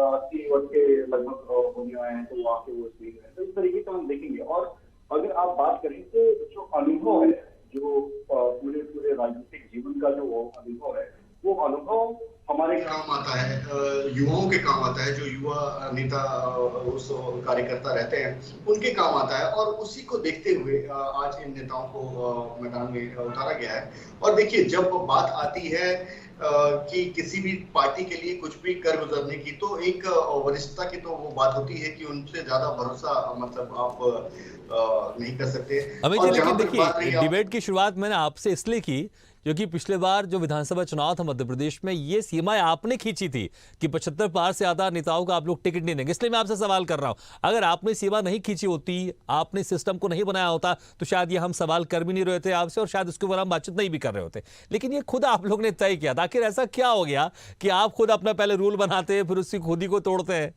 80 वर्ष के लगभग होने आए हैं, तो वहाँ के वो स्पीक है, तो इस तरीके का हम देखेंगे। और अगर आप बात करें तो जो अनुभव है, जो पूरे पूरे राजनीतिक जीवन का जो अनुभव है, वो अनुभव हमारे काम आता है, युवाओं के काम आता है। जो युवा नेता उस कार्यकर्ता रहते हैं उनके काम आता है, और उसी को देखते हुए आज इन नेताओं को मैदान में उतारा गया है। और देखिए, जब बात आती है कि किसी भी पार्टी के लिए कुछ भी कर गुजरने की, तो एक वरिष्ठता की तो वो बात होती है कि उनसे ज्यादा भरोसा मतलब आप नहीं कर सकते। अमित जी, लेकिन देखिए, डिबेट की शुरुआत मैंने आपसे इसलिए की क्योंकि पिछले बार जो विधानसभा चुनाव था मध्य प्रदेश में, ये सीमाएं आपने खींची थी कि 75 पार से ज्यादा नेताओं को आप लोग टिकट नहीं देंगे। इसलिए मैं आपसे सवाल कर रहा हूं, अगर आपने सीमा नहीं खींची होती, आपने सिस्टम को नहीं बनाया होता, तो शायद ये हम सवाल कर भी नहीं रहे थे आपसे, और शायद उसके ऊपर हम बातचीत नहीं भी कर रहे होते। लेकिन ये खुद आप लोग ने तय किया था। आखिर ऐसा क्या हो गया कि आप खुद अपना पहले रूल बनाते हैं, फिर उसकी खुद ही को तोड़ते हैं?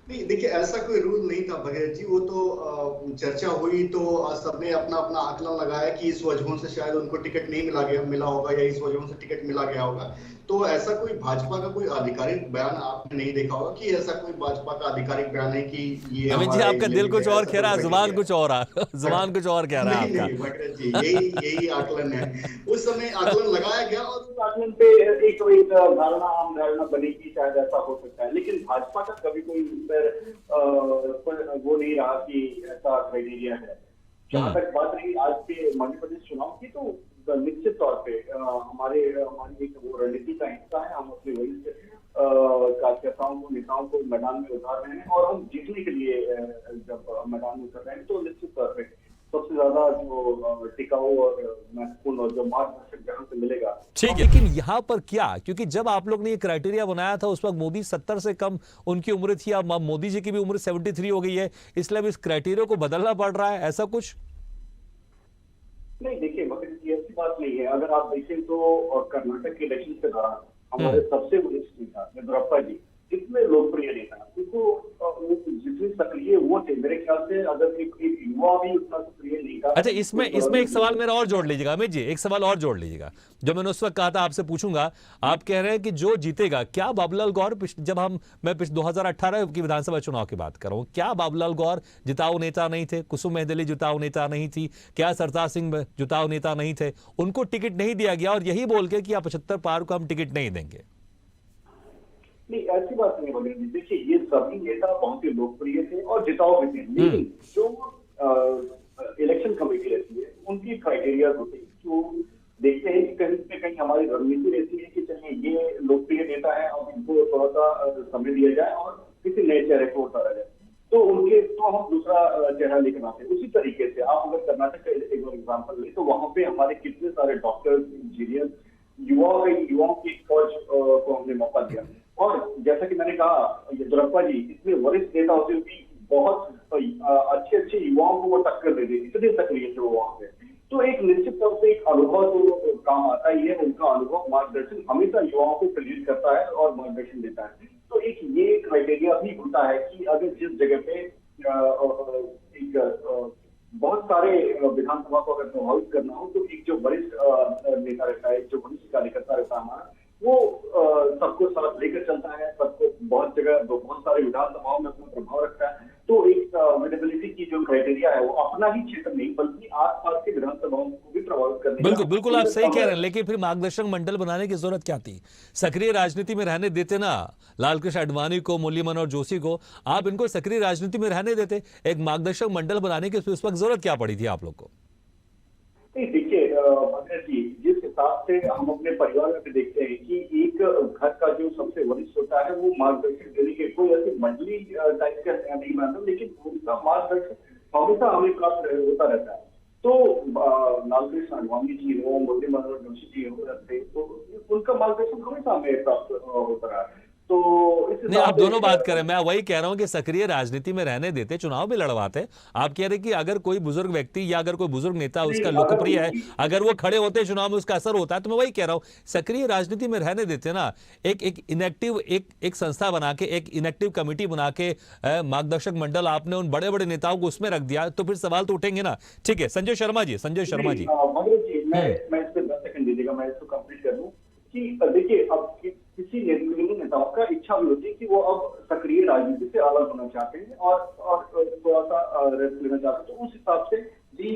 नहीं, देखिए, ऐसा कोई रूल नहीं था भगत जी। वो तो चर्चा हुई तो सबने अपना अपना आकलन लगाया कि इस वजहों से शायद उनको टिकट नहीं मिला होगा, या इस वजहों से टिकट मिला गया होगा। तो ऐसा कोई भाजपा का कोई आधिकारिक बयान आपने नहीं देखा होगा कि ऐसा कोई भाजपा का आधिकारिक बयान है कि ये अमित जी, आपका दिल कुछ और कह रहा है, जुबान कुछ और जुबान कुछ और कह रहा है आपका। नहीं भगत जी, यही आकलन है। उस समय आकलन लगाया गया, और उस आकलन पे एक धारणा, आम धारणा बनी कि शायद ऐसा हो सकता है। लेकिन भाजपा का कभी कोई पर वो नहीं रहा कि ऐसा क्राइटेरिया है। जहां तक बात रही आज के मध्य प्रदेश चुनाव की, तो निश्चित तौर पे हमारी एक वो रणनीति का हिस्सा है। हम अपने वरिष्ठ कार्यकर्ताओं को, नेताओं को मैदान में उतार रहे हैं, और हम जीतने के लिए जब मैदान में उतर रहे हैं, तो निश्चित तौर पे सबसे ज्यादा जो टिकाऊ और महत्वपूर्ण और जो मार्गदर्शक जहां से मिलेगा। ठीक है, लेकिन यहाँ पर क्या, क्योंकि जब आप लोग ने ये क्राइटेरिया बनाया था उस वक्त मोदी 70 से कम उनकी उम्र थी, अब मोदी जी की भी उम्र 73 हो गई है, इसलिए अब इस क्राइटेरिया को बदलना पड़ रहा है, ऐसा कुछ? नहीं, देखिए भगत जी, ऐसी बात नहीं है। अगर आप देखें तो कर्नाटक के इलेक्शन के दौरान हमारे सबसे वरिष्ठ नेता येदियुरप्पा जी, इतने लोकप्रिय नेता, उनको जितने सक्रिय वो थे, मेरे ख्याल से अगर एक युवा भी उतना सक्रिय नहीं था। अच्छा, इसमें एक सवाल मेरा और जोड़ लीजिएगा अमित जी, एक सवाल और जोड़ लीजिएगा जो मैंने उस वक्त कहा था आपसे पूछूंगा। आप कह रहे हैं कि जो जीतेगा, क्या बाबूलाल गौर, जब मैं 2018 की विधानसभा चुनाव की बात कर रहा हूं, क्या बाबूलाल गौर जिताऊ नेता नहीं थे? कुसुम महदली जिताऊ नेता नहीं थी? क्या सरताज सिंह जिताऊ नेता नहीं थे? उनको टिकट नहीं दिया गया, और यही बोल के कि 75 पार को हम टिकट नहीं देंगे। नहीं, ऐसी बात नहीं भगत जी। देखिए, ये सभी नेता बहुत ही लोकप्रिय थे और जिताऊ भी थे, लेकिन जो इलेक्शन कमेटी रहती है, उनकी क्राइटेरिया होती है, जो देखते हैं कि कहीं से कहीं हमारी रणनीति रहती है कि चलिए ये लोकप्रिय नेता है, और इनको थोड़ा सा समय दिया जाए और किसी नए चेहरे को उतारा जाए, तो हम दूसरा चेहरा लेकर आते हैं। उसी तरीके से आप अगर कर्नाटक का एक और एग्जाम्पल ले, तो वहां पे हमारे कितने सारे डॉक्टर्स, इंजीनियर, युवाओं की फौज को हमने मौका दिया। और जैसा कि मैंने कहा, येदियुरप्पा जी इतने वरिष्ठ नेता होते हुए भी बहुत अच्छे युवाओं को वो टक्कर दे दी, इतने सक्रिय थे वो वहां पे। तो एक निश्चित तौर से एक अनुभव तो काम आता ही है। उनका अनुभव, मार्गदर्शन हमेशा युवाओं को प्रेरित करता है और मार्गदर्शन देता है। तो एक ये क्राइटेरिया भी होता है कि अगर जिस जगह पे एक बहुत सारे विधानसभा को अगर प्रभावित करना हो, तो एक जो वरिष्ठ नेता रहता है, जो वरिष्ठ कार्यकर्ता रहता है हमारा, वो सबको साथ लेकर चलता है, सबको बहुत जगह, बहुत सारे विधानसभाओं में अपना प्रभाव रखता है। तो एक विजिबिलिटी की जो क्राइटेरिया है, वो अपना ही क्षेत्र नहीं बल्कि आसपास के विधानसभाओं को भी प्रभावित करने। बिल्कुल आप सही कह रहे हैं, लेकिन फिर मार्गदर्शक मंडल बनाने की जरूरत क्या थी? सक्रिय राजनीति में रहने देते ना लालकृष्ण आडवाणी को, मुरली मनोहर जोशी को, आप इनको सक्रिय राजनीति में रहने देते। एक मार्गदर्शक मंडल बनाने की उस वक्त जरूरत क्या पड़ी थी आप लोग को? देखिए भगत जी, जिस हिसाब से हम अपने परिवार में भी देखते हैं कि एक घर का जो सबसे वरिष्ठ होता है, वो मार्गदर्शन देने के कोई ऐसी मंडली टाइप का नहीं बनता, लेकिन उनका मार्गदर्शन हमेशा हमें प्राप्त होता रहता है। तो लालकृष्ण आडवाणी जी हो, मुरली मनोहर जोशी जी हो रहते, तो उनका मार्गदर्शन हमेशा हमें प्राप्त होता रहा। तो नहीं, आप दोनों बात करें, मैं वही कह रहा हूं कि सक्रिय राजनीति में रहने देते, चुनाव भी लड़वाते। आप कह रहे कि अगर कोई बुजुर्ग व्यक्ति या अगर कोई बुजुर्ग नेता उसका लोकप्रिय है, अगर वो खड़े होते चुनाव में, उसका असर होता है। तो मैं वही कह रहा हूं, सक्रिय राजनीति में रहने देते ना। एक इनएक्टिव एक संस्था बना के, एक इनएक्टिव कमेटी बना के, मार्गदर्शक मंडल आपने उन बड़े बड़े नेताओं को उसमें रख दिया, तो फिर सवाल तो उठेंगे ना। ठीक है, संजय शर्मा जी। मैं इस पे 10 सेकंड दीजिएगा, मैं इसको कंप्लीट कर दूं कि देखिए, अब किसी निर्विघ्न नेताओं का इच्छा भी होती है कि वो अब सक्रिय राजनीति से अलग होना चाहते हैं और थोड़ा सा रेस्ट लेना चाहते हैं। तो उस हिसाब से भी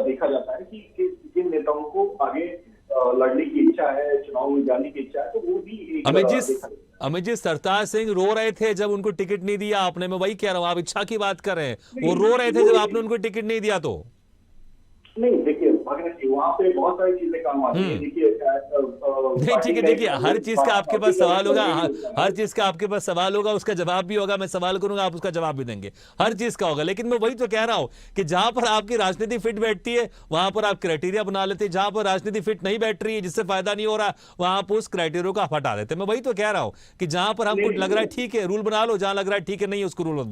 देखा जाता है कि जिन नेताओं को आगे लड़ने की इच्छा है, चुनाव में जाने की इच्छा है, तो वो भी एक अमित जी सरताज सिंह रो रहे थे जब उनको टिकट नहीं दिया आपने, मैं वही कह रहा हूं, आप इच्छा की बात कर रहे हैं, वो रो रहे थे जब आपने उनको टिकट नहीं दिया तो। नहीं देखिए भागीरथ जी, वहाँ पे बहुत सारी चीजें काम आती है। देखिए नहीं ठीक है, देखिए हर चीज का आपके पास सवाल होगा, हर चीज का आपके पास सवाल होगा, उसका जवाब भी होगा, मैं सवाल करूंगा आप उसका जवाब भी देंगे, हर चीज का होगा। लेकिन मैं वही तो कह रहा हूं कि जहां पर आपकी राजनीति फिट बैठती है वहां पर आप क्राइटेरिया बना लेते हैं, जहां पर राजनीति फिट नहीं बैठ रही है, जिससे फायदा नहीं हो रहा, वहां पर उस क्राइटेरिया को आप हटा देते हैं। मैं वही तो कह रहा हूं कि जहां पर हमको लग रहा है ठीक है रूल बना लो, जहां लग रहा है ठीक है नहीं उसको रूल